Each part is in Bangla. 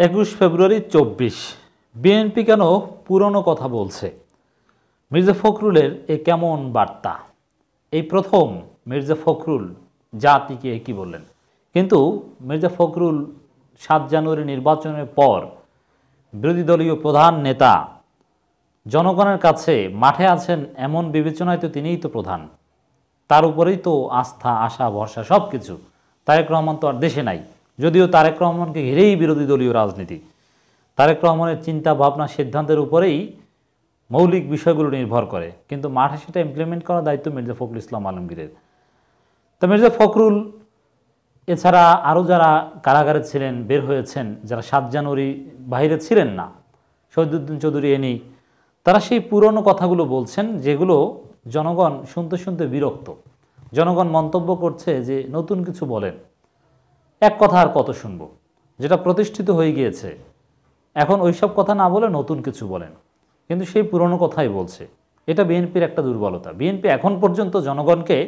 21 ফেব্রুয়ারি 24 বিএনপি কেন পুরনো কথা বলছে? মির্জা ফখরুলের এ কেমন বার্তা? এই প্রথম মির্জা ফখরুল জাতিকে কি বললেন। কিন্তু মির্জা ফখরুল 7 জানুয়ারি নির্বাচনের পর বিরোধী দলীয় প্রধান নেতা, জনগণের কাছে মাঠে আছেন এমন বিবেচনায় তো তিনিই তো প্রধান, তার উপরেই তো আস্থা, আশা, ভরসা সব কিছু। তারেক রহমান তো আর দেশে নাই, যদিও তারেক রহমানকে ঘিরেই বিরোধী দলীয় রাজনীতি। তারেক রহমানের চিন্তা ভাবনা সিদ্ধান্তের উপরেই মৌলিক বিষয়গুলো নির্ভর করে, কিন্তু মাঠে সেটা ইমপ্লিমেন্ট করার দায়িত্ব মির্জা ফখরুল ইসলাম আলমগীরের। তো মির্জা ফখরুল এছাড়া আরও যারা কারাগারে ছিলেন, বের হয়েছেন, যারা 7 জানুয়ারি বাইরে ছিলেন না, শহীদুদ্দিন চৌধুরী এনি, তারা সেই পুরনো কথাগুলো বলছেন, যেগুলো জনগণ শুনতে শুনতে বিরক্ত। জনগণ মন্তব্য করছে যে নতুন কিছু বলেন। এক কথা আর কত শুনবো, যেটা প্রতিষ্ঠিত হয়ে গিয়েছে, এখন ওইসব কথা না বলে নতুন কিছু বলেন, কিন্তু সেই পুরনো কথাই বলছে। এটা বিএনপির একটা দুর্বলতা। বিএনপি এখন পর্যন্ত জনগণকে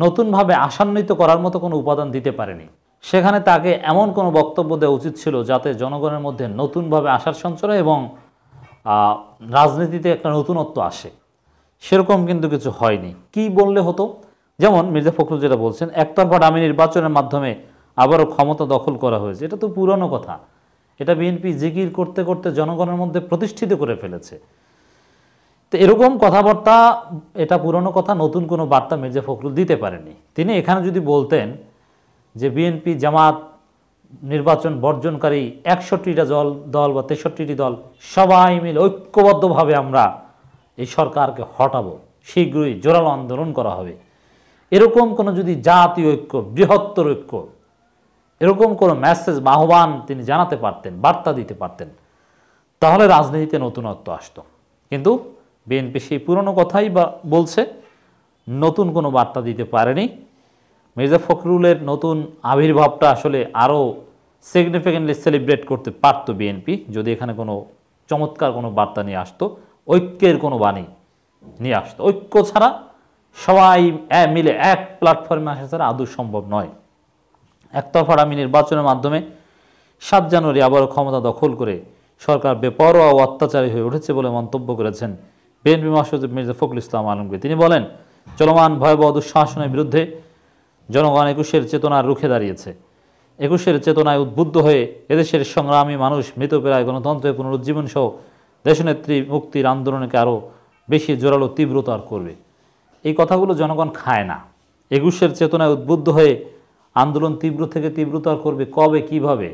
নতুনভাবে আশান্বিত করার মতো কোনো উপাদান দিতে পারেনি। সেখানে তাকে এমন কোনো বক্তব্য দেওয়া উচিত ছিল যাতে জনগণের মধ্যে নতুনভাবে আশার সঞ্চার এবং রাজনীতিতে একটা নতুনত্ব আসে। সেরকম কিন্তু কিছু হয়নি। কি বললে হতো? যেমন মির্জা ফখরুল যেটা বলছেন, একতরফা ডামি নির্বাচনের মাধ্যমে আবারও ক্ষমতা দখল করা হয়েছে, এটা তো পুরনো কথা। এটা বিএনপি জিকির করতে করতে জনগণের মধ্যে প্রতিষ্ঠিত করে ফেলেছে। তো এরকম কথাবার্তা, এটা পুরনো কথা, নতুন কোনো বার্তা মির্জা ফখরুল দিতে পারেনি। তিনি এখানে যদি বলতেন যে বিএনপি জামাত নির্বাচন বর্জনকারী 61টা দল বা 63টি দল সবাই মিলে ঐক্যবদ্ধভাবে আমরা এই সরকারকে হটাবো, শীঘ্রই জোরালো আন্দোলন করা হবে, এরকম কোনো যদি জাতীয় ঐক্য, বৃহত্তর ঐক্য, এরকম কোনো মেসেজ বা আহ্বান তিনি জানাতে পারতেন, বার্তা দিতে পারতেন, তাহলে রাজনীতিতে নতুনত্ব আসতো। কিন্তু বিএনপি সেই পুরনো কথাই বা বলছে, নতুন কোনো বার্তা দিতে পারেনি। মির্জা ফখরুলের নতুন আবির্ভাবটা আসলে আরও সিগনিফিকেন্টলি সেলিব্রেট করতে পারত বিএনপি, যদি এখানে কোনো চমৎকার কোনো বার্তা নিয়ে আসতো, ঐক্যের কোনো বাণী নিয়ে আসতো। ঐক্য ছাড়া, সবাই মিলে এক প্ল্যাটফর্মে আসা ছাড়া আদৌ সম্ভব নয়। একতরফা ডামি নির্বাচনের মাধ্যমে 7 জানুয়ারি আবারও ক্ষমতা দখল করে সরকার বেপরোয়া ও অত্যাচারী হয়ে উঠেছে বলে মন্তব্য করেছেন বিএনপি মহাসচিব মির্জা ফখরুল ইসলাম আলমগীর। তিনি বলেন, চলমান ভয়াবহ দুঃশাসনের বিরুদ্ধে জনগণ 21-এর চেতনার রুখে দাঁড়িয়েছে। 21-এর চেতনায় উদ্বুদ্ধ হয়ে এদেশের সংগ্রামী মানুষ মৃতপ্রায় গণতন্ত্রের পুনরুজ্জীবন সহ দেশনেত্রী মুক্তির আন্দোলনকে আরও বেশি জোরালো তীব্রতর করবে। এই কথাগুলো জনগণ খায় না। 21-এর চেতনায় উদ্বুদ্ধ হয়ে আন্দোলন তীব্র থেকে তীব্রতর করবে কবে, কিভাবে?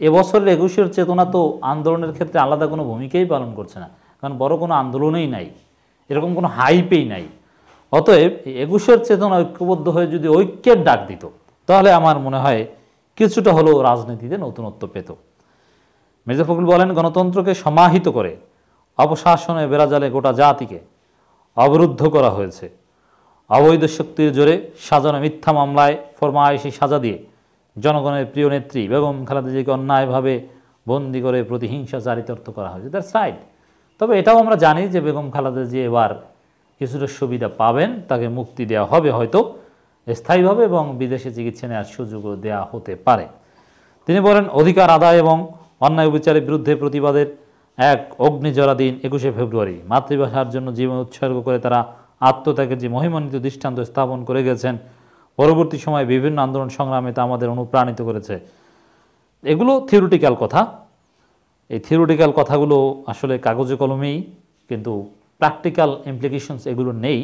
এবছরের 21-এর চেতনা তো আন্দোলনের ক্ষেত্রে আলাদা কোনো ভূমিকাই পালন করছে না, কারণ বড় কোনো আন্দোলনই নাই, এরকম কোনো হাইপেই নাই। অতএব 21-এর চেতনা ঐক্যবদ্ধ হয়ে যদি ঐক্যের ডাক দিত, তাহলে আমার মনে হয় কিছুটা হলেও রাজনীতিতে নতুনত্ব পেত। মির্জা ফখরুল বলেন, গণতন্ত্রকে সমাহিত করে অপশাসনের বেড়াজালে গোটা জাতিকে অবরুদ্ধ করা হয়েছে। অবৈধ শক্তির জোরে সাজানো মিথ্যা মামলায় ফরমায়েশি সাজা দিয়ে জনগণের প্রিয় নেত্রী বেগম খালেদা জিয়াকে অন্যায়ভাবে বন্দি করে প্রতিহিংসা চারিতার্থ করা হয়েছে। That's right. তবে এটাও আমরা জানি যে বেগম খালেদা জিয়া এবার কিছুটা সুবিধা পাবেন, তাকে মুক্তি দেওয়া হবে হয়তো স্থায়ীভাবে, এবং বিদেশে চিকিৎসা নেওয়ার সুযোগও দেওয়া হতে পারে। তিনি বলেন, অধিকার আদায় এবং অন্যায় বিচারের বিরুদ্ধে প্রতিবাদের এক অগ্নিজলা দিন 21শে ফেব্রুয়ারি। মাতৃভাষার জন্য জীবন উৎসর্গ করে তারা আত্মত্যাগের যে মহিমান্বিত দৃষ্টান্ত স্থাপন করে গেছেন, পরবর্তী সময়ে বিভিন্ন আন্দোলন সংগ্রামে তা আমাদের অনুপ্রাণিত করেছে। এগুলো থিওরিটিক্যাল কথা। এই থিওরিটিক্যাল কথাগুলো আসলে কাগজে কলমেই, কিন্তু প্র্যাকটিক্যাল ইমপ্লিকেশনস এগুলো নেই।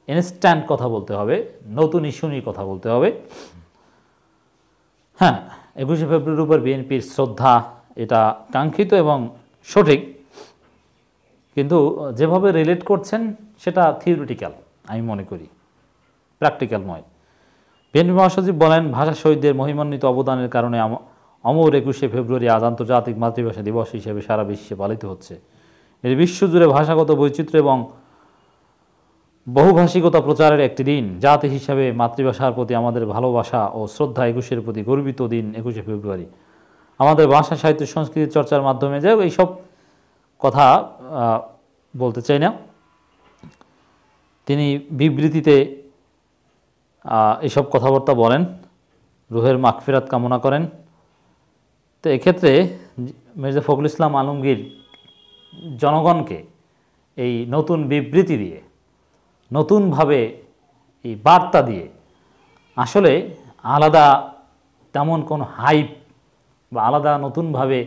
ইনস্ট্যান্ট কথা বলতে হবে, নতুন ইস্যু নিয়ে কথা বলতে হবে। হ্যাঁ, 21শে ফেব্রুয়ারির উপর বিএনপির শ্রদ্ধা, এটা কাঙ্ক্ষিত এবং সঠিক, কিন্তু যেভাবে রিলেট করছেন সেটা থিওরিটিক্যাল, আমি মনে করি, প্র্যাকটিক্যাল নয়। বিএনপি মহাসচিব বলেন, ভাষা শহীদদের মহিমান্বিত অবদানের কারণে অমর 21শে ফেব্রুয়ারি আজ আন্তর্জাতিক মাতৃভাষা দিবস হিসেবে সারা বিশ্বে পালিত হচ্ছে। এর বিশ্বজুড়ে ভাষাগত বৈচিত্র্য এবং বহুভাষিকতা প্রচারের একটি দিন। জাতি হিসাবে মাতৃভাষার প্রতি আমাদের ভালোবাসা ও শ্রদ্ধা 21-এর প্রতি গর্বিত দিন 21শে ফেব্রুয়ারি। আমাদের ভাষা, সাহিত্য, সংস্কৃতি চর্চার মাধ্যমে যাই এইসব কথা বলতে চাই না। তিনি বিবৃতিতে এসব কথাবার্তা বলেন, রুহের মাগফিরাত কামনা করেন। তো এক্ষেত্রে মির্জা ফখরুল ইসলাম আলমগীর জনগণকে এই নতুন বিবৃতি দিয়ে, নতুনভাবে এই বার্তা দিয়ে আসলে আলাদা তেমন কোনো হাইপ বা আলাদা নতুনভাবে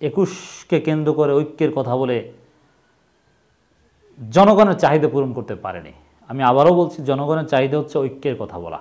21কে কেন্দ্র করে ঐক্যের কথা বলে জনগণের চাহিদা পূরণ করতে পারেনি। আমি আবারও বলছি, জনগণের চাহিদা হচ্ছে ঐক্যের কথা বলা।